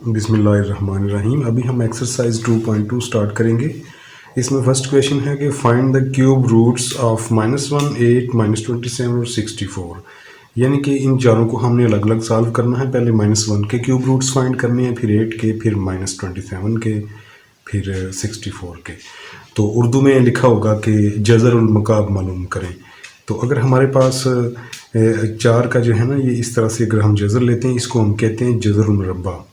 बिस्मिल्लाहिर्रहमानिर्रहीम। अभी हम एक्सरसाइज 2.2 स्टार्ट करेंगे। इसमें फर्स्ट क्वेश्चन है कि find the cube roots of -1, 8, -27 और 64। यानी कि इन चारों को हमने अलग अलग सॉल्व करना है। पहले -1 के क्यूब रूट्स फाइंड करने हैं, फिर 8 के, फिर -27 के, फिर 64 के। तो उर्दू में लिखा होगा कि जज़रुल मकाब मालूम करें। तो अगर हमारे पास चार का जो है ना, ये इस तरह से अगर हम जज़र लेते हैं, इसको हम कहते हैं जज़रुल मुरब्बा।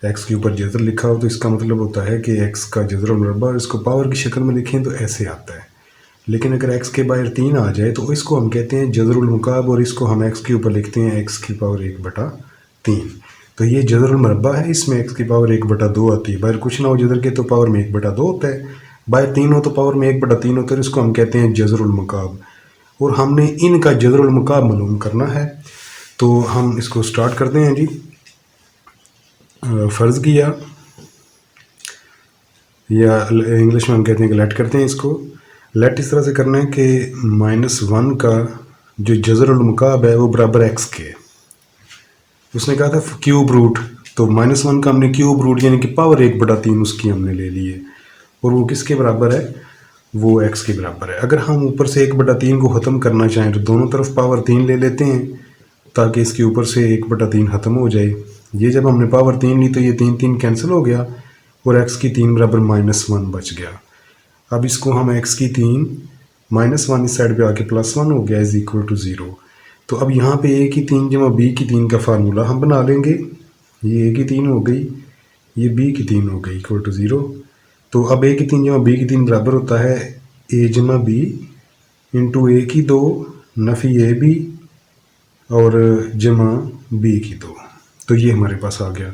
एक्स के ऊपर जज़र लिखा हो तो इसका मतलब होता है कि एक्स का जज़रुल मुरब्बा, और इसको पावर की शक्ल में लिखें तो ऐसे आता है। लेकिन अगर एक्स के बाहर 3 आ जाए तो इसको हम कहते हैं जज़रुल मुकाब, और इसको हम एक्स के ऊपर लिखते हैं एक्स की पावर 1/3। तो ये जज़रुल मुरब्बा है, इसमें एक्स की पावर 1/2 आती है। बाहर कुछ ना हो जज़र के तो पावर में 1/2 होता है, बाहर 3 हो तो पावर में 1/3 होता है। इसको हम कहते हैं जज़रुल मुकाब, और हमने इनका जज़रुल मुकाब मालूम करना है। तो हम इसको स्टार्ट करते हैं जी। फ़र्ज़ किया, या इंग्लिश में हम कहते हैं कि लेट करते हैं इसको। लेट इस तरह से करना है कि -1 का जो जज़रुल मुकाब है वो बराबर एक्स के। उसने कहा था क्यूब रूट, तो -1 का हमने क्यूब रूट यानी कि पावर 1/3 उसकी हमने ले ली है, और वो किसके बराबर है, वो एक्स के बराबर है। अगर हम ऊपर से 1/3 को ख़त्म करना चाहें तो दोनों तरफ पावर 3 ले लेते हैं, ताकि इसके ऊपर से 1/3 ख़त्म हो जाए। ये जब हमने पावर 3 ली तो ये 3 3 कैंसिल हो गया, और एक्स की 3 बराबर -1 बच गया। अब इसको हम एक्स की 3 -1 इस साइड पे आके +1 हो गया इज इक्वल टू 0। तो अब यहाँ पे a की 3 जमा b की 3 का फार्मूला हम बना लेंगे। ये a की 3 हो गई, ये b की 3 हो गई इक्वल टू 0। तो अब a की 3 जमा b की 3 बराबर होता है a जमा b इंटू a की 2 नफ़ी a b और जमा b की 2। तो ये हमारे पास आ गया।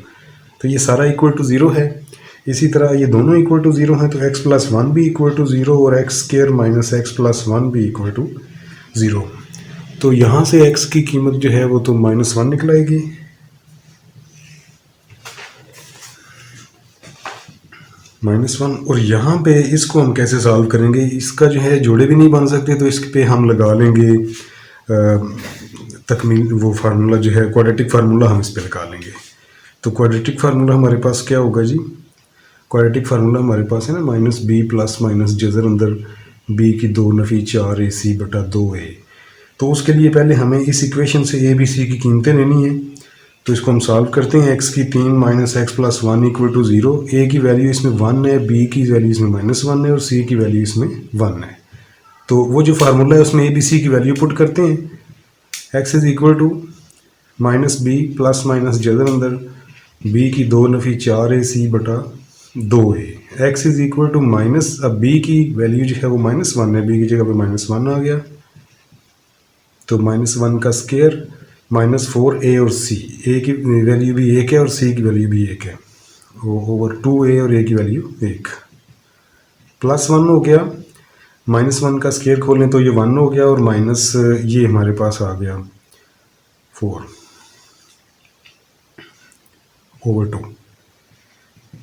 तो ये सारा इक्वल टू 0 है। इसी तरह ये दोनों इक्वल टू 0 हैं, तो x+1 भी इक्वल टू 0 और x² माइनस x+1 भी इक्वल टू 0। तो यहाँ से x की कीमत जो है वो तो -1 निकल आएगी। -1, और यहाँ पे इसको हम कैसे सॉल्व करेंगे, इसका जो है जोड़े भी नहीं बन सकते, तो इस पे हम लगा लेंगे तकमील वो फार्मूला जो है क्वाड्रेटिक फार्मूला हम इस पे लगा लेंगे। तो क्वाड्रेटिक फार्मूला हमारे पास क्या होगा जी, क्वाड्रेटिक फार्मूला हमारे पास है ना -b प्लस माइनस जज़र अंदर b की 2 नफ़ी 4ac/2a। तो उसके लिए पहले हमें इस इक्वेशन से a b c की कीमतें लेनी है। तो इसको हम सॉल्व करते हैं। x की 3 माइनस x+1 इक्वल टू 0। a की वैल्यू इसमें 1 है, b की वैल्यू इसमें -1 है, और c की वैल्यू इसमें 1 है। तो वो जो फार्मूला है उसमें a b c की वैल्यू पुट करते हैं। x is equal to -b plus minus जज़र अंदर b की 2 नफ़ी 4ac/2a। x is equal to minus, अब b की वैल्यू जो है वो -1 है, b की जगह पे -1 आ गया, तो -1 का स्क्वायर -4a और c। a की वैल्यू भी 1 है और c की वैल्यू भी 1 है, ओवर 2a और a की वैल्यू 1, +1 हो गया। -1 का स्क्वायर खोलें तो ये 1 हो गया, और माइनस ये हमारे पास आ गया 4 ओवर 2।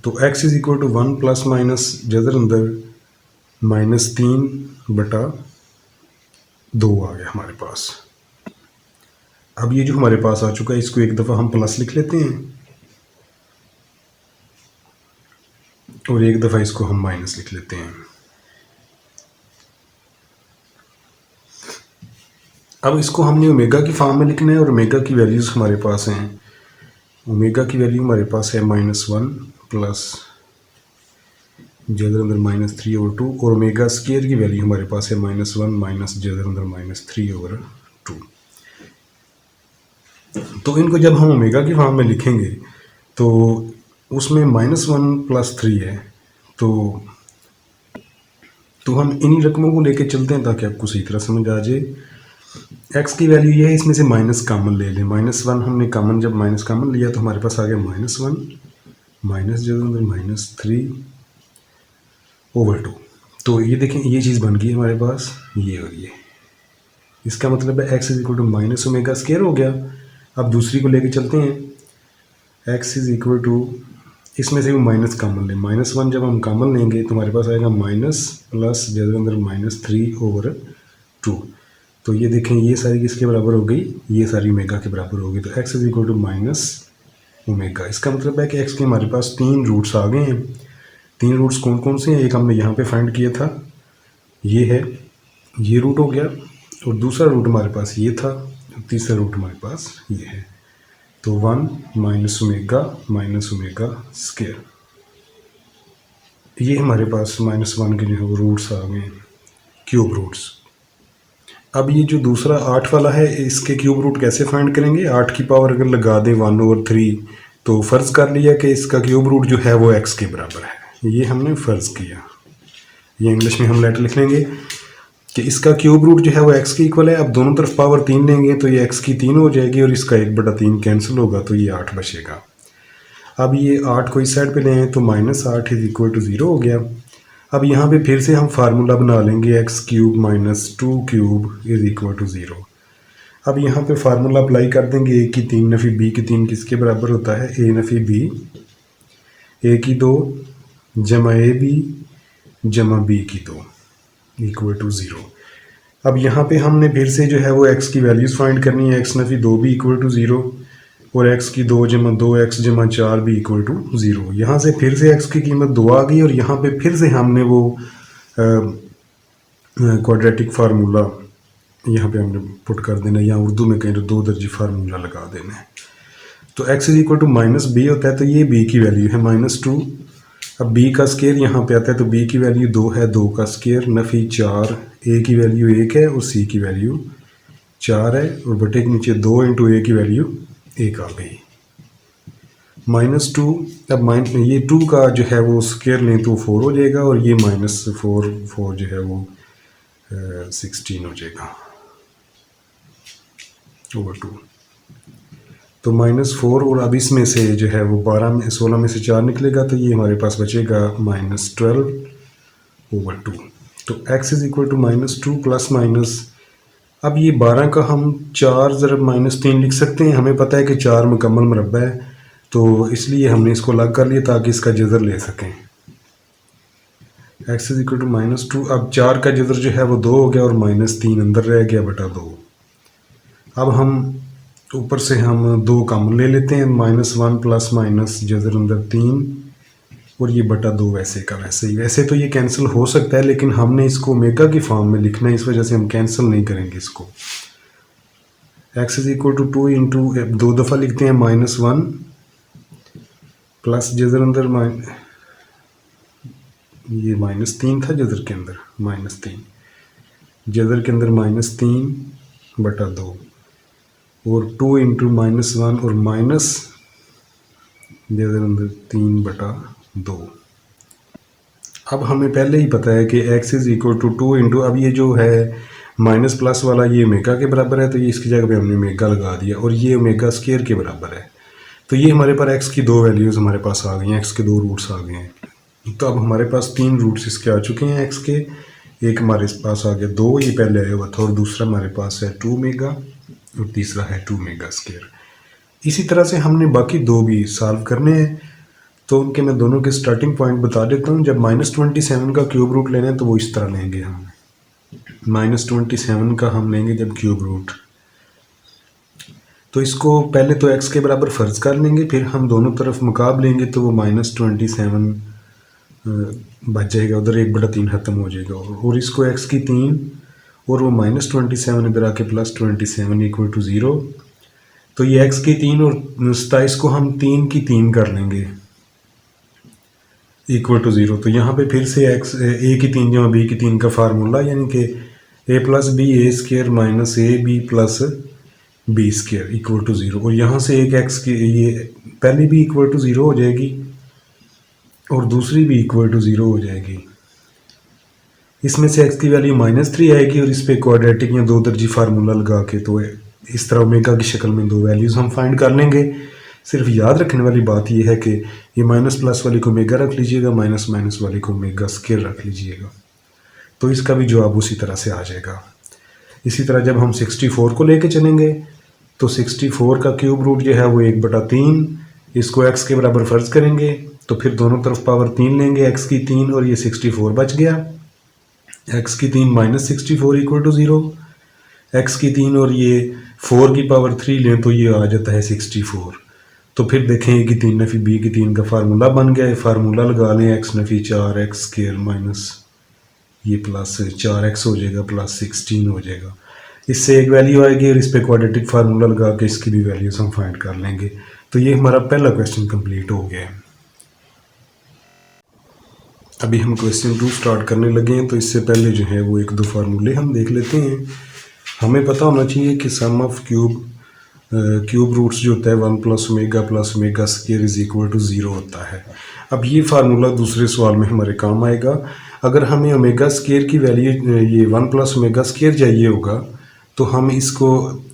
तो x is equal to 1 plus minus जज़र अंदर -3/2 आ गया हमारे पास। अब ये जो हमारे पास आ चुका है इसको एक दफ़ा हम प्लस लिख लेते हैं, और एक दफ़ा इसको हम माइनस लिख लेते हैं। अब इसको हमने ओमेगा की फॉर्म में लिखना है, और ओमेगा की वैल्यूज़ हमारे पास हैं। ओमेगा की वैल्यू हमारे पास है -1 प्लस जज़र अंदर -3/2, और ओमेगा स्क्वायर की वैल्यू हमारे पास है -1 माइनस जज़र अंदर -3/2। तो इनको जब हम ओमेगा की फॉर्म में लिखेंगे तो उसमें -1 प्लस 3 है। तो हम इन्हीं रकमों को लेके चलते हैं ताकि आपको सही तरह समझ आ जाए। x की वैल्यू ये है, इसमें से माइनस कॉमन ले लें। -1 हमने कॉमन, जब माइनस कॉमन लिया तो हमारे पास आ गया -1 माइनस जज़र अंदर -3/2। तो ये देखें, ये चीज़ बन गई हमारे पास, ये और ये। इसका मतलब है x is equal to minus omega square हो गया। अब दूसरी को लेके चलते हैं। x इज इक्वल टू, इसमें से भी माइनस कॉमन लें। -1 जब हम कॉमन लेंगे तो हमारे पास आएगा माइनस प्लस जज़र अंदर -3/2। तो ये देखें, ये सारी किसके बराबर हो गई, ये सारी ओमेगा के बराबर हो गई। तो x is equal to minus omega. इसका मतलब है कि एक्स के हमारे पास 3 रूट्स आ गए हैं। 3 रूट्स कौन कौन से हैं? एक हमने यहाँ पे फाइंड किया था, ये है, ये रूट हो गया, और दूसरा रूट हमारे पास ये था, और तीसरा रूट हमारे पास ये है। तो 1 माइनस ओमेगा स्क्वायर, ये हमारे पास -1 के जो है वो रूट्स आ गए, क्यूब रूट्स। अब ये जो दूसरा 8 वाला है, इसके क्यूब रूट कैसे फाइंड करेंगे? 8 की पावर अगर लगा दें 1/3, तो फ़र्ज़ कर लिया कि इसका क्यूब रूट जो है वो x के बराबर है। ये हमने फ़र्ज़ किया। ये इंग्लिश में हम लेटर लिख लेंगे कि इसका क्यूब रूट जो है वो x के इक्वल है। अब दोनों तरफ पावर 3 लेंगे तो ये x की 3 हो जाएगी, और इसका 1/3 कैंसिल होगा, तो ये 8 बचेगा। अब ये 8 को इस साइड पे ले आए तो -8 इज इक्वल टू 0 हो गया। अब यहाँ पे फिर से हम फार्मूला बना लेंगे, x³ - 2³ इज इक्वल टू 0। अब यहाँ पे फार्मूला अप्लाई कर देंगे, a की 3 नफ़ी b की 3 किसके बराबर होता है? a नफ़ी b, a की 2 जमा ab जमा b की 2 इक्वल टू 0। अब यहाँ पे हमने फिर से जो है वो x की वैल्यूज़ फाइंड करनी है, x नफ़ी 2 भी इक्वल टू 0, और x की 2 जमा 2x जमा 4 भी इक्वल टू 0। यहाँ से फिर से x की कीमत 2 आ गई, और यहाँ पे फिर से हमने वो क्वाड्रेटिक फार्मूला यहाँ पे हमने पुट कर देना है, या उर्दू में कहें तो 2 दर्जी फार्मूला लगा देना है। तो x is equal to -b होता है, तो ये b की वैल्यू है -2। अब b का स्केयर यहाँ पे आता है, तो b की वैल्यू 2 है, 2 का स्केयर नफ़ी 4, a की वैल्यू 1 है और c की वैल्यू 4 है, और बटे के नीचे 2 इंटू a की वैल्यू 1 आ गई -2। अब ये 2 का जो है वो स्केयर लें तो 4 हो जाएगा, और ये -4 जो है वो 16 हो जाएगा ओवर 2। तो -4, और अब इसमें से जो है वो 16 में से 4 निकलेगा, तो ये हमारे पास बचेगा -12 ओवर 2। तो x is equal to -2 plus minus, अब ये 12 का हम 4 ज़रब -3 लिख सकते हैं। हमें पता है कि 4 मुकम्मल मुरब्बा है, तो इसलिए हमने इसको अलग कर लिया ताकि इसका जज़र ले सकें। x इज इक्वल टू -2, अब 4 का जज़र जो है वो 2 हो गया, और -3 अंदर रह गया बटा 2। अब हम ऊपर से हम 2 कम ले लेते हैं, -1 प्लस माइनस जज़र अंदर 3, और ये बटा 2 वैसे का वैसे ही। वैसे तो ये कैंसिल हो सकता है, लेकिन हमने इसको ओमेगा की फॉर्म में लिखना है, इस वजह से हम कैंसिल नहीं करेंगे इसको। x is equal to 2 into 2 दफ़ा लिखते हैं -1 प्लस जज़र अंदर ये -3 था, जज़र के अंदर -3, जज़र के अंदर -3 बटा 2, और 2 इंटू -1 और माइनस जज़र अंदर 3 बटा 2। अब हमें पहले ही पता है कि x is equal to 2 into, अब ये जो है माइनस प्लस वाला ये ओमेगा के बराबर है, तो ये इसकी जगह पे हमने ओमेगा लगा दिया, और ये ओमेगा स्क्वायर के बराबर है। तो ये हमारे पास x की 2 वैल्यूज़ हमारे पास आ गई हैं, x के 2 रूट्स आ गए हैं। तो अब हमारे पास 3 रूट्स इसके आ चुके हैं x के। एक हमारे पास आ गया 2, ये पहले आया हुआ था, और दूसरा हमारे पास है 2 ओमेगा, और तीसरा है 2 ओमेगा स्क्वायर। इसी तरह से हमने बाकी 2 भी सॉल्व करने हैं, तो उनके मैं दोनों के स्टार्टिंग पॉइंट बता देता हूँ। जब -27 का क्यूब रूट लेना है तो वो इस तरह लेंगे हम, -27 का हम लेंगे जब क्यूब रूट, तो इसको पहले तो x के बराबर फ़र्ज़ कर लेंगे, फिर हम दोनों तरफ मुकाब लेंगे, तो वो -27 बच जाएगा, उधर 1/3 ख़त्म हो जाएगा, और इसको x की 3 और वो -27 इधर आके +27 इक्वल टू 0। तो ये x की 3 और 27 को हम 3 की 3 कर लेंगे इक्वल टू 0। तो यहाँ पे फिर से x a की 3 जमा b की 3 का फार्मूला, यानी कि a plus b a square minus a b plus b square equal to 0। और यहाँ से एक x की ये पहली भी इक्वल टू 0 हो जाएगी और दूसरी भी इक्वल टू 0 हो जाएगी। इसमें से x की वैल्यू -3 आएगी, और इस पे क्वाड्रेटिक या 2 दर्जी फार्मूला लगा के तो इस तरह ओमेगा की शक्ल में 2 वैल्यूज़ हम फाइंड कर लेंगे। सिर्फ याद रखने वाली बात यह है कि ये माइनस प्लस वाली को ओमेगा रख लीजिएगा, माइनस माइनस वाली को ओमेगा स्क्वायर रख लीजिएगा, तो इसका भी जवाब उसी तरह से आ जाएगा। इसी तरह जब हम 64 को लेके चलेंगे तो 64 का क्यूब रूट जो है वो 1/3, इसको x के बराबर फ़र्ज़ करेंगे, तो फिर दोनों तरफ पावर 3 लेंगे, x की 3 और ये 64 बच गया, x की 3 -64 इक्वल टू 0, x की 3 और ये 4 की पावर 3 लें तो ये आ जाता है 64। तो फिर देखें ए की 3 नफ़ी बी की 3 का फार्मूला बन गया। ये फार्मूला लगा लें, एक्स नफ़ी 4x स्क्वायर माइनस ये प्लस 4x हो जाएगा प्लस 16 हो जाएगा। इससे एक वैल्यू आएगी और इस पर क्वाड्रेटिक फार्मूला लगा के इसकी भी वैल्यूज हम फाइंड कर लेंगे। तो ये हमारा पहला क्वेश्चन कंप्लीट हो गया है। अभी हम क्वेश्चन 2 स्टार्ट करने लगे हैं, तो इससे पहले जो है वो एक दो फार्मूले हम देख लेते हैं। हमें पता होना चाहिए कि सम ऑफ क्यूब रूट्स जो होता है 1 plus omega square is equal to 0 होता है। अब ये फार्मूला दूसरे सवाल में हमारे काम आएगा। अगर हमें ओमेगा स्क्वायर की वैल्यू ये 1 प्लस ओमेगा स्क्वायर चाहिए होगा तो हम इसको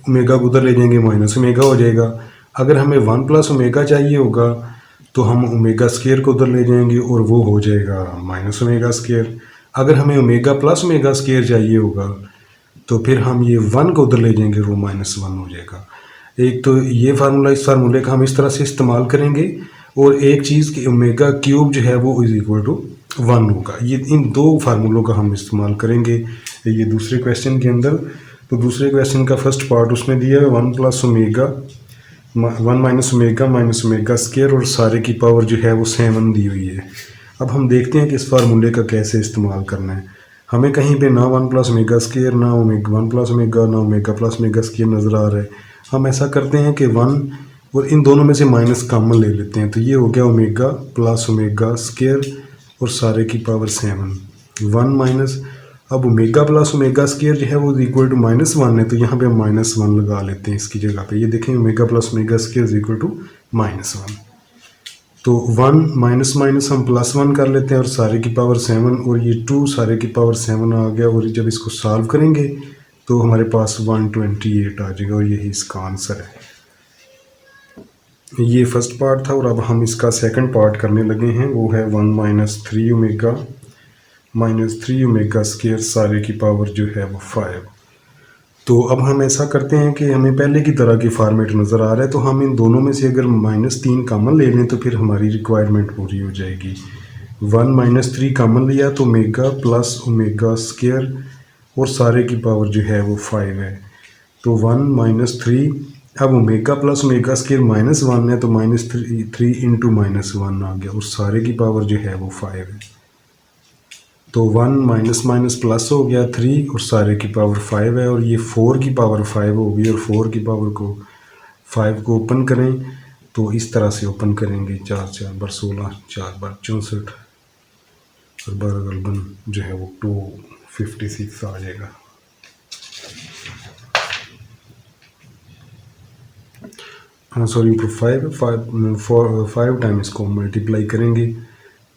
ओमेगा को उधर ले जाएंगे, माइनस ओमेगा हो जाएगा। अगर हमें 1 प्लस ओमेगा चाहिए होगा तो हम ओमेगा स्क्वायर को उधर ले जाएंगे और वो हो जाएगा माइनस ओमेगा स्क्वायर। अगर हमें ओमेगा प्लस ओमेगा स्क्वायर चाहिए होगा तो फिर हम ये 1 को उधर ले जाएंगे, वो -1 हो जाएगा। एक तो ये फार्मूला, इस फार्मूले का हम इस तरह से इस्तेमाल करेंगे, और एक चीज़ कि ओमेगा क्यूब जो है वो इज इक्वल टू 1 होगा। ये इन दो फार्मूलों का हम इस्तेमाल करेंगे ये दूसरे क्वेश्चन के अंदर। तो दूसरे क्वेश्चन का फर्स्ट पार्ट उसने दिया है 1 plus omega 1 minus omega square, और सारे की पावर जो है वो 7 दी हुई है। अब हम देखते हैं कि इस फार्मूले का कैसे इस्तेमाल करना है। हमें कहीं पे ना 1 प्लस ओमेगा स्क्वायर, ना 1 प्लस ओमेगा, ना ओमेगा प्लस ओमेगा स्क्वायर नज़र आ रहा है। हम ऐसा करते हैं कि 1 और इन दोनों में से माइनस कॉमन ले लेते हैं। तो ये हो गया ओमेगा प्लस ओमेगा स्क्वायर और सारे की पावर 7 1 माइनस। अब ओमेगा प्लस ओमेगा स्क्वायर जो है वो इक्वल टू -1 है, तो यहाँ पे हम -1 लगा लेते हैं इसकी जगह पे। ये देखें omega plus omega square is equal to -1। तो 1 माइनस माइनस हम +1 कर लेते हैं और सारे की पावर 7, और ये 2 सारे की पावर 7 आ गया। और जब इसको सॉल्व करेंगे तो हमारे पास 128 आ जाएगा, और यही इसका आंसर है। ये फर्स्ट पार्ट था, और अब हम इसका सेकंड पार्ट करने लगे हैं। वो है 1 माइनस 3 ओमेगा स्क्वायर सारे की पावर जो है वो 5। तो अब हम ऐसा करते हैं कि हमें पहले की तरह की फॉर्मेट नज़र आ रहा है, तो हम इन दोनों में से अगर -3 कॉमन ले लें तो फिर हमारी रिक्वायरमेंट पूरी हो जाएगी। 1 माइनस 3 कॉमन लिया तो ओमेगा प्लस ओमेगा स्क्वायर और सारे की पावर जो है वो 5 है। तो 1 माइनस 3, अब ओमेगा प्लस ओमेगा स्क्वायर -1 है, तो -3 इंटू -1 आ गया, और सारे की पावर जो है वो 5 है। तो 1 माइनस माइनस प्लस हो गया 3, और सारे की पावर 5 है, और ये 4 की पावर 5 होगी, और 4 की पावर को 5 को ओपन करें तो इस तरह से ओपन करेंगे। 4 4 बार 16, 4 बार 64, और बार गलबन जो है वो 256 आ जाएगा। हाँ सॉरी, 5 टाइम इसको मल्टीप्लाई करेंगे,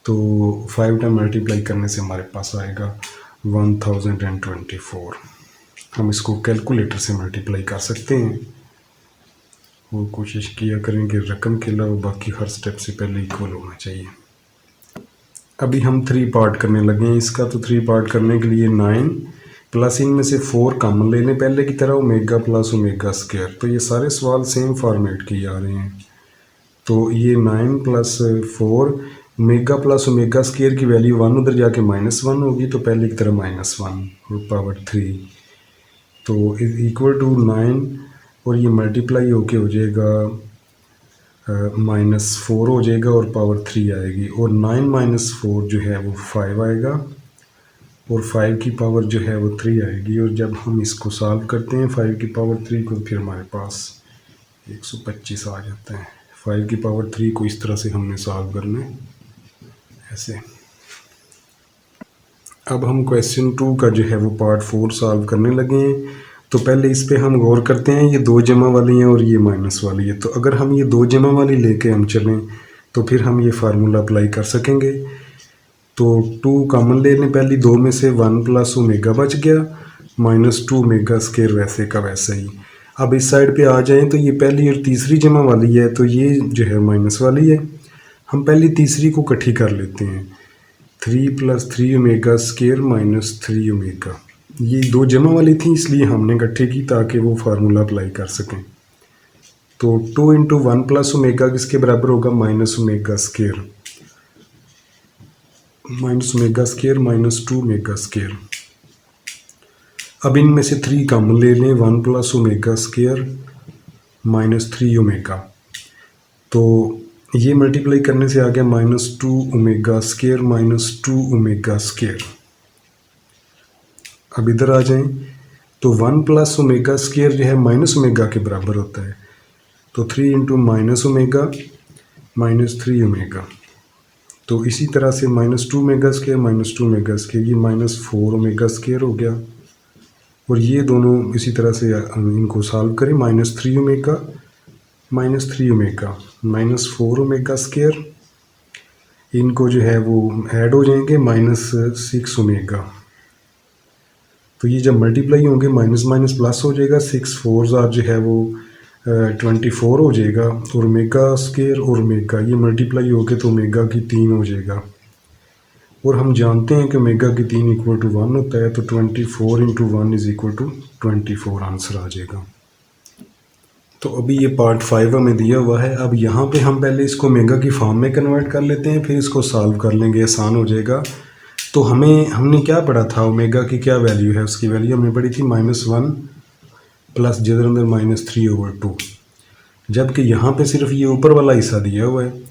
तो 5 टाइम मल्टीप्लाई करने से हमारे पास आएगा 1024। हम इसको कैलकुलेटर से मल्टीप्लाई कर सकते हैं, और कोशिश किया करें कि रकम के अलावा बाकी हर स्टेप से पहले इक्वल होना चाहिए। अभी हम 3 पार्ट करने लगे हैं इसका। तो 3 पार्ट करने के लिए 9 प्लस इनमें से 4 कॉमन ले लें पहले की तरह, ओमेगा प्लस ओमेगा स्क्वायर। तो ये सारे सवाल सेम फॉर्मेट के जा रहे हैं। तो ये 9 plus 4 omega plus omega square की वैल्यू 1 उधर जाके -1 होगी, तो पहले की तरह -1 और पावर 3, तो इक्वल टू 9, और ये मल्टीप्लाई होके हो जाएगा -4 हो जाएगा, और पावर 3 आएगी, और 9 माइनस 4 जो है वो 5 आएगा, और 5 की पावर जो है वो 3 आएगी। और जब हम इसको सॉल्व करते हैं 5 की पावर 3 को, फिर हमारे पास 125 आ जाता है। 5 की पावर 3 को इस तरह से हमने सॉल्व करना है, ऐसे। अब हम क्वेश्चन 2 का जो है वो पार्ट 4 सॉल्व करने लगे हैं। तो पहले इस पे हम गौर करते हैं, ये 2 जमा वाली हैं और ये माइनस वाली है। तो अगर हम ये 2 जमा वाली लेके हम चलें तो फिर हम ये फार्मूला अप्लाई कर सकेंगे। तो 2 कॉमन ले लें पहली, 2 में से 1 प्लस ओमेगा बच गया, -2 ओमेगा स्क्वायर वैसे का वैसा ही। अब इस साइड पे आ जाएं तो ये पहली और तीसरी जमा वाली है, तो ये जो है माइनस वाली है। हम पहली तीसरी को इकट्ठी कर लेते हैं, 3 + 3 ओमेगा स्क्वायर -3 ओमेगा। ये 2 जमा वाली थी इसलिए हमने इकट्ठी की ताकि वो फार्मूला अप्लाई कर सकें। तो 2 × 1 + ओमेगा किसके बराबर होगा, -omega square, -omega square -2 omega square. अब इनमें से 3 कॉमन ले लें, 1 + ओमेगा स्क्वायर -3 ओमेगा। तो ये मल्टीप्लाई करने से आ गया -2 ओमेगा स्क्वायर -2 ओमेगा स्क्वायर। अब इधर आ जाएं तो 1 + ओमेगा स्क्वायर जो है माइनस ओमेगा के बराबर होता है, तो 3 × -ओमेगा -3 ओमेगा। तो इसी तरह से -2 ओमेगा स्क्वायर -2 ओमेगा स्क्वायर, ये -4 ओमेगा स्क्वायर हो गया। और ये दोनों इसी तरह से इनको सॉल्व करें, -3 ओमेगा -3 ओमेगा -4 ओमेगा स्क्वायर, इनको जो है वो ऐड हो जाएंगे -6 ओमेगा। तो ये जब मल्टीप्लाई होंगे माइनस माइनस प्लस हो जाएगा, 6 4 जो है वो 24 हो जाएगा। और ओमेगा स्क्वायर और ओमेगा ये मल्टीप्लाई होके तो ओमेगा की 3 हो जाएगा। और हम जानते हैं कि ओमेगा की 3 = 1 होता है, तो 24 × 1 = 24 आंसर आ जाएगा। तो अभी ये पार्ट 5 हमें दिया हुआ है। अब यहाँ पे हम पहले इसको ओमेगा की फॉर्म में कन्वर्ट कर लेते हैं, फिर इसको सॉल्व कर लेंगे, आसान हो जाएगा। तो हमने क्या पढ़ा था, ओमेगा की क्या वैल्यू है, उसकी वैल्यू हमने पढ़ी थी -1 प्लस जिधर अंदर -3/2। जबकि यहाँ पे सिर्फ ये ऊपर वाला हिस्सा दिया हुआ है,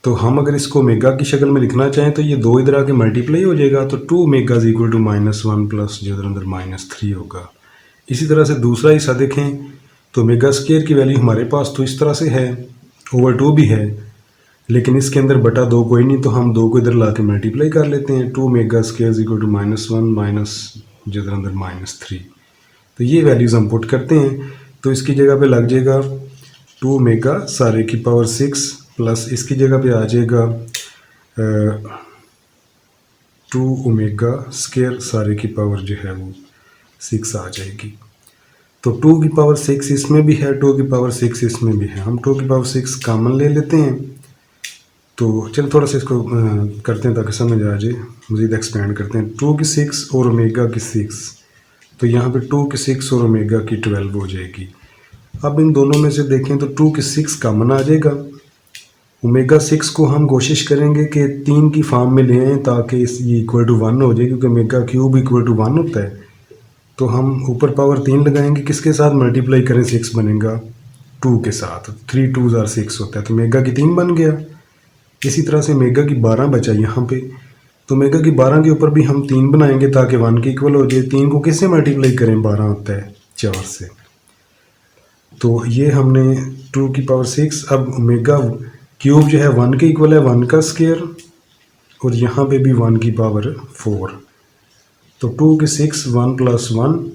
तो हम अगर इसको ओमेगा की शक्ल में लिखना चाहें तो ये दो इधर आके मल्टीप्लाई हो जाएगा, तो 2 ओमेगा = -1 प्लस जिधर अंदर -3 होगा। इसी तरह से दूसरा हिस्सा देखें तो ओमेगा स्क्वायर की वैल्यू हमारे पास तो इस तरह से है, /2 भी है, लेकिन इसके अंदर बटा 2 कोई नहीं, तो हम 2 को इधर ला के मल्टीप्लाई कर लेते हैं। 2 ओमेगा स्क्वायर = -1 माइनस जिधर अंदर -3। तो ये वैल्यूज़ हम पुट करते हैं, तो इसकी जगह पे लग जाएगा 2 ओमेगा सारे की पावर 6 प्लस इसकी जगह पे आ जाएगा 2 ओमेगा स्क्वायर सारे की पावर जो है वो 6 आ जाएगी। तो 2 की पावर 6 इसमें भी है, 2 की पावर 6 इसमें भी है। हम 2 की पावर 6 कॉमन ले लेते हैं। तो चलो थोड़ा सा इसको करते हैं ताकि समझ आ जाए, मज़ीद एक्सपेंड करते हैं। 2 की 6 और ओमेगा की 6, तो यहाँ पे 2 की 6 और ओमेगा की 12 हो जाएगी। अब इन दोनों में से देखें तो 2 की 6 कॉमन आ जाएगा। ओमेगा 6 को हम कोशिश करेंगे कि 3 की फॉर्म में ले आएँ ताकि ये =1 हो जाए, क्योंकि ओमेगा क्यूब = 1 होता है। तो हम ऊपर पावर 3 लगाएंगे, किसके साथ मल्टीप्लाई करें, 6 बनेगा 2 के साथ, 3 2 = 6 होता है, तो ओमेगा की 3 बन गया। इसी तरह से ओमेगा की 12 बचा यहाँ पे, तो ओमेगा की 12 के ऊपर भी हम 3 बनाएंगे ताकि 1 के इक्वल हो जाए। 3 को किससे मल्टीप्लाई करें, 12 होता है 4 से। तो ये हमने 2 की पावर 6, अब ओमेगा क्यूब जो है 1 के इक्वल है, 1 का स्क्वायर, और यहाँ पे भी 1 की पावर 4। तो 2 की 6 1 + 1,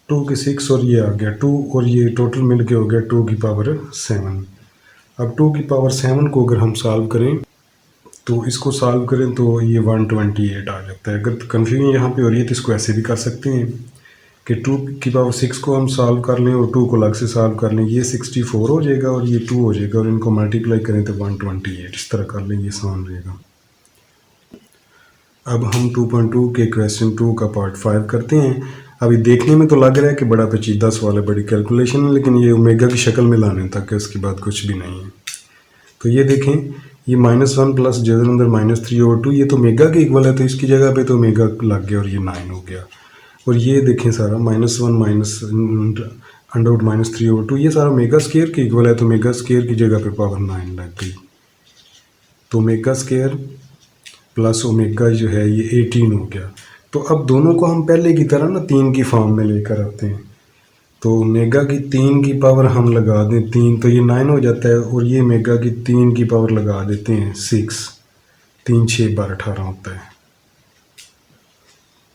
2 की 6 और ये आ गया 2, और ये टोटल मिल के हो गया 2 की पावर 7। अब 2 की पावर 7 को अगर हम सॉल्व करें, तो इसको सॉल्व करें तो ये 128 आ जाता है। अगर कन्फ्यूजन यहाँ पे हो रही है तो इसको ऐसे भी कर सकते हैं कि 2 की पावर 6 को हम सॉल्व कर लें और 2 को अलग से सॉल्व कर लें, ये 64 हो जाएगा और ये 2 हो जाएगा, और इनको मल्टीप्लाई करें तो 128, इस तरह कर लें, ये आसान रहेगा। अब हम 2.2 के क्वेश्चन 2 का पार्ट 5 करते हैं। अभी देखने में तो लग रहा है कि बड़ा पेचीदा सवाल है, बड़ी कैलकुलेशन है, लेकिन ये ओमेगा की शक्ल में लाने तक है, उसके बाद कुछ भी नहीं है। तो ये देखें, ये -1 प्लस जिधर अंदर -3/2, ये तो ओमेगा के इक्वल है, तो इसकी जगह पे तो ओमेगा लग गया और ये 9 हो गया। और ये देखें सारा -1 माइनस √-3/2, ये सारा ओमेगा स्क्वायर के इक्वल है, तो ओमेगा स्क्वायर की जगह पे पावर 9 लग गई। तो ओमेगा स्क्वायर प्लस ओमेगा जो है ये 18 हो गया। तो अब दोनों को हम पहले की तरह ना 3 की फॉर्म में लेकर आते हैं। तो ओमेगा की 3 की पावर हम लगा दें 3, तो ये 9 हो जाता है, और ये ओमेगा की 3 की पावर लगा देते हैं 6, 3 6 12 18 होता है।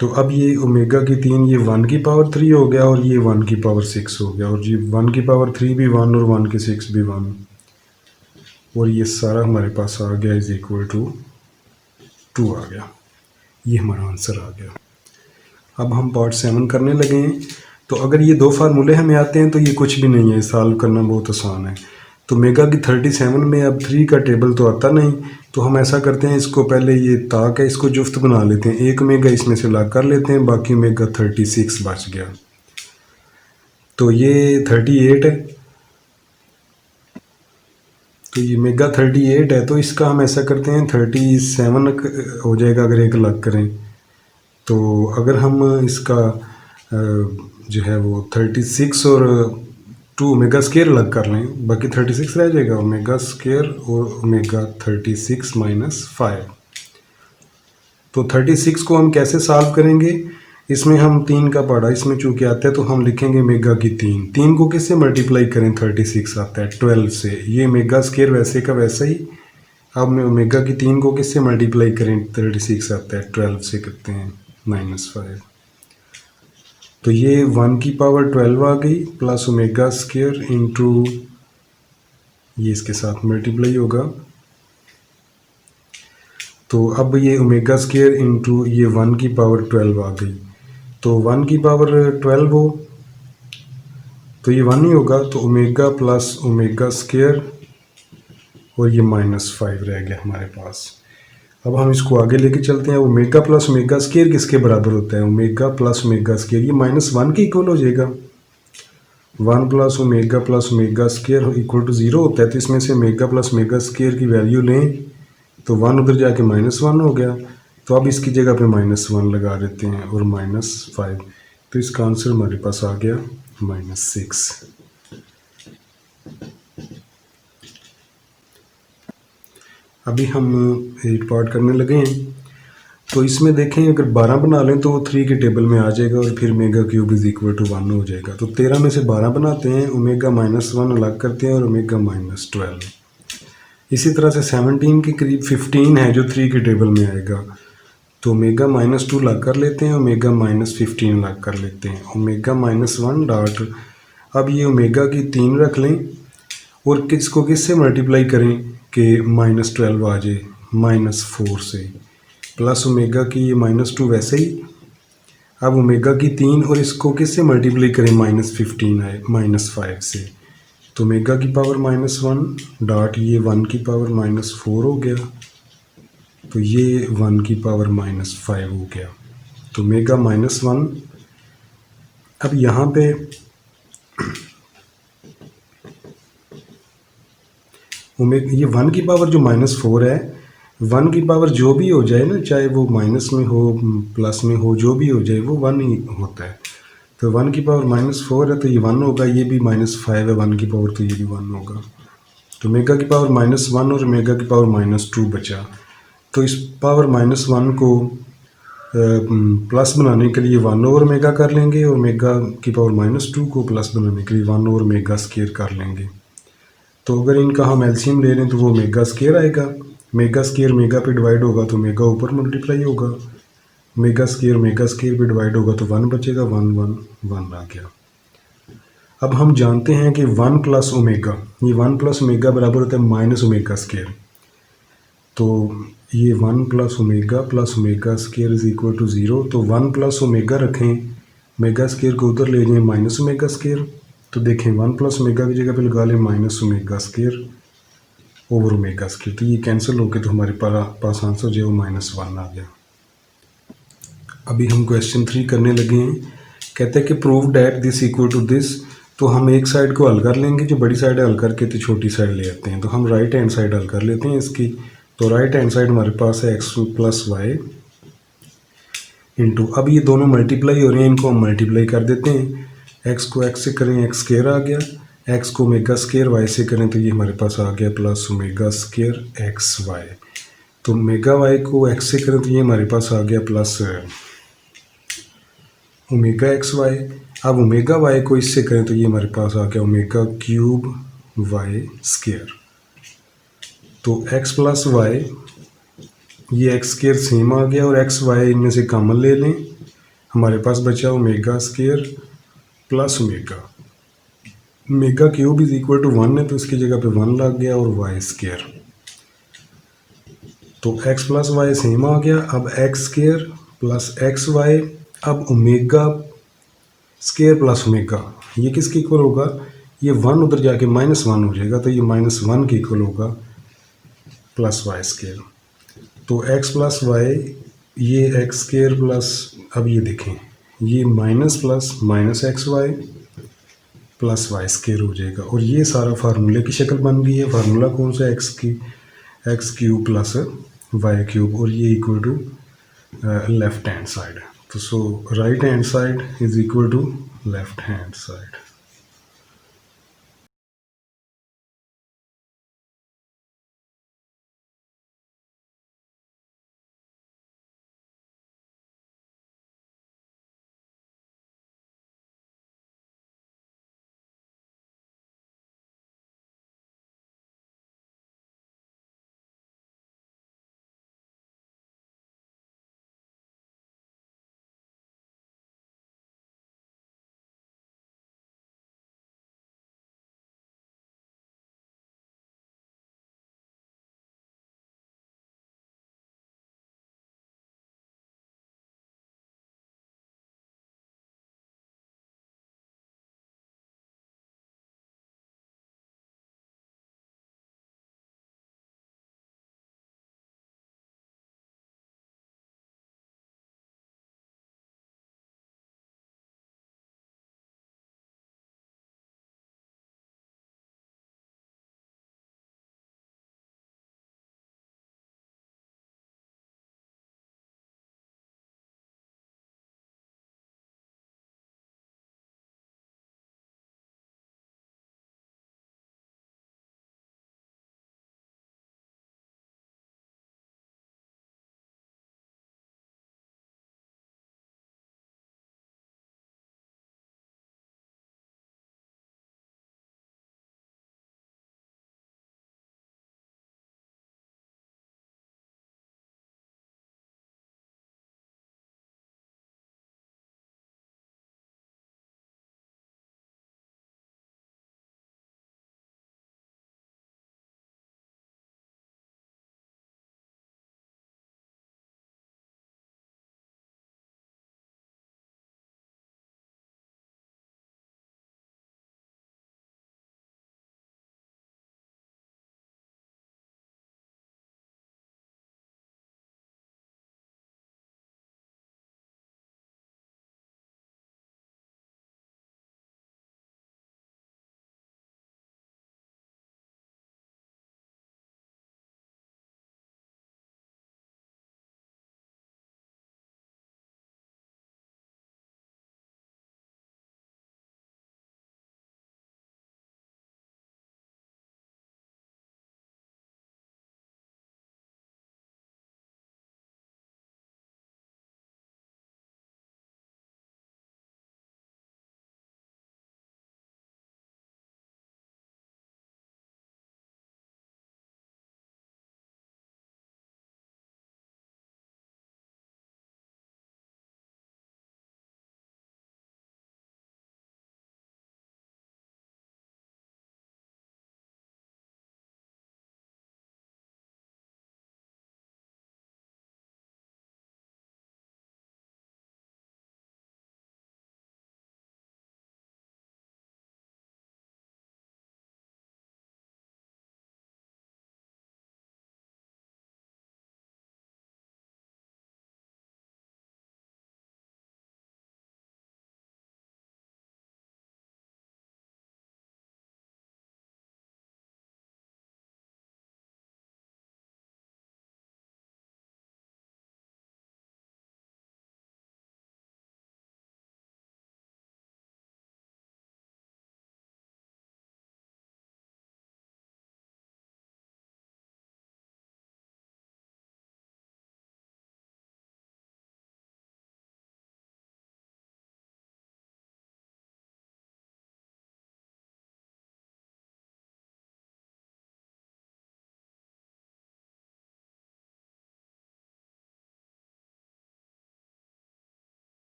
तो अब ये ओमेगा की 3 ये 1 की पावर 3 हो गया, और ये 1 की पावर 6 हो गया, और ये 1 की पावर 3 भी 1 और 1 की 6 भी 1, और ये सारा हमारे पास आ गया = 2 आ गया। ये हमारा आंसर आ गया। अब हम पार्ट 7 करने लगे हैं। तो अगर ये दो फार्मूले हमें आते हैं तो ये कुछ भी नहीं है, सॉल्व करना बहुत आसान है। तो ओमेगा की 37 में अब 3 का टेबल तो आता नहीं, तो हम ऐसा करते हैं, इसको पहले ये ताक है इसको जुफ्त बना लेते हैं, एक ओमेगा इसमें से अलग कर लेते हैं, बाकी ओमेगा 36 बच गया। तो ये 38 है, तो ये ओमेगा 38 है, तो इसका हम ऐसा करते हैं 37 हो जाएगा अगर एक अलग करें। तो अगर हम इसका जो है वो 36 और टू ओमेगा स्केयर अलग कर लें, बाकी 36 रह जाएगा। ओमेगा स्केयर और ओमेगा 36 माइनस 5। तो 36 को हम कैसे सॉल्व करेंगे, इसमें हम 3 का पढ़ा, इसमें चूँकि आता है तो हम लिखेंगे मेगा की 3 को किससे मल्टीप्लाई करें, 36 आता है 12 से, ये मेगा स्केयर वैसे का वैसा ही। अब मैं ओमेगा की 3 को किससे मल्टीप्लाई करें, 36 आता है 12 से करते हैं -5। तो ये 1 की पावर 12 आ गई प्लस ओमेगा स्केयर इंटू ये इसके साथ मल्टीप्लाई होगा। तो अब ये ओमेगा स्केयर इंटू ये 1 की पावर 12 आ गई। तो 1 की पावर 12 हो तो ये 1 ही होगा, तो ओमेगा प्लस ओमेगा स्केयर और ये -5 रह गया हमारे पास। अब हम इसको आगे लेके चलते हैं। ओमेगा प्लस ओमेगा स्केयर किसके बराबर होता है, ओमेगा प्लस ओमेगा स्केयर ये -1 के इक्वल हो जाएगा। 1 plus omega square equal to 0 होता है, तो इसमें से ओमेगा प्लस ओमेगा स्केयर की वैल्यू लें तो 1 उधर जाके -1 हो गया। तो अब इसकी जगह पे -1 लगा देते हैं और -5, तो इसका आंसर हमारे पास आ गया -6। अभी हम 8 पार्ट करने लगे हैं। तो इसमें देखें अगर 12 बना लें तो वो 3 के टेबल में आ जाएगा और फिर omega cube is equal to 1 हो जाएगा। तो 13 में से 12 बनाते हैं, ओमेगा -1 अलग करते हैं और ओमेगा -12। इसी तरह से 17 के करीब 15 है जो 3 के टेबल में आएगा, तो ओमेगा -2 अलग कर लेते हैं, ओमेगा -15 अलग कर लेते हैं, ओमेगा -1 डॉट। अब ये ओमेगा की 3 रख लें और किसको किससे मल्टीप्लाई करें कि -12 आ जाए, -4 से, प्लस ओमेगा की ये -2 वैसे ही। अब ओमेगा की 3 और इसको किससे मल्टीप्लाई करें, -15 आए -5 से, तो ओमेगा की पावर -1 डॉट ये 1 की पावर -4 हो गया, तो ये 1 की पावर -5 हो गया। तो ओमेगा -1। अब यहाँ पे ओमेगा ये 1 की पावर जो -4 है, 1 की पावर जो भी हो जाए ना, चाहे वो माइनस में हो प्लस में हो, जो भी हो जाए वो 1 ही होता है। तो 1 की पावर -4 है तो ये 1 होगा, ये भी -5 है 1 की पावर तो ये भी 1 होगा। तो ओमेगा की पावर -1 और ओमेगा की पावर -2 बचा। तो इस पावर -1 को प्लस बनाने के लिए 1 ओवर ओमेगा कर लेंगे और ओमेगा की पावर -2 को प्लस बनाने के लिए 1 ओवर ओमेगा स्केयर कर लेंगे। तो अगर इनका हम एलसीएम ले लें तो वो ओमेगा स्केयर आएगा, मेगा स्केयर मेगा पे डिवाइड होगा तो मेगा ऊपर मल्टीप्लाई होगा, मेगा स्केयर पे डिवाइड होगा तो 1 बचेगा, 1 1 1 आ गया। अब हम जानते हैं कि 1 प्लस ओमेगा, ये 1 प्लस ओमेगा बराबर होता है माइनस ओमेगा स्केयर। तो ये 1 plus omega square is equal to 0। तो 1 प्लस ओमेगा रखें, मेगा स्केयर को उधर ले जाएं माइनस ओमेगा स्केयर। तो देखें 1 प्लस ओमेगा की जगह पे लगा लें minus omega square over omega square, तो ये कैंसिल होकर तो हमारे पास आंसर जो है वो -1 आ गया। अभी हम क्वेश्चन 3 करने लगे हैं। कहते हैं कि prove that this equal to this. तो हम एक साइड को हल कर लेंगे, जो बड़ी साइड है हल करके तो छोटी साइड ले आते हैं। तो हम राइट हैंड साइड हल कर लेते हैं इसकी। तो राइट हैंड साइड हमारे पास है x प्लस वाई इंटू, अब ये दोनों मल्टीप्लाई हो रहे हैं, इनको हम मल्टीप्लाई कर देते हैं। x को x से करें x स्केयर आ गया, x को ओमेगा स्केयर y से करें तो ये हमारे पास आ गया plus omega square x y. तो ओमेगा y को x से करें तो ये हमारे पास आ गया प्लस ओमेगा एक्स वाई। अब ओमेगा y को इससे करें तो ये हमारे पास आ गया ओमेगा क्यूब y स्केयर। तो x प्लस वाई, ये एक्स स्केयर सेम आ गया और एक्स वाई इनमें से कॉमन ले लें, हमारे पास बचा omega square plus omega cube is equal to 1 है तो इसकी जगह पे 1 लग गया और वाई स्केयर। तो x प्लस वाई सेम आ गया। अब x square plus x y, अब ओमेगा स्केयर प्लस ओमेगा ये किसके इक्वल होगा, ये 1 उधर जाके -1 हो जाएगा, तो ये -1 के इक्वल होगा प्लस वाई स्केयर। तो x प्लस वाई, ये एक्स स्केयर प्लस, अब ये देखें ये minus plus minus x y plus y square हो जाएगा और ये सारा फार्मूले की शक्ल बन गई है। फार्मूला कौन सा, x cube plus y cube और ये equal to left hand side. तो so right hand side is equal to left hand side.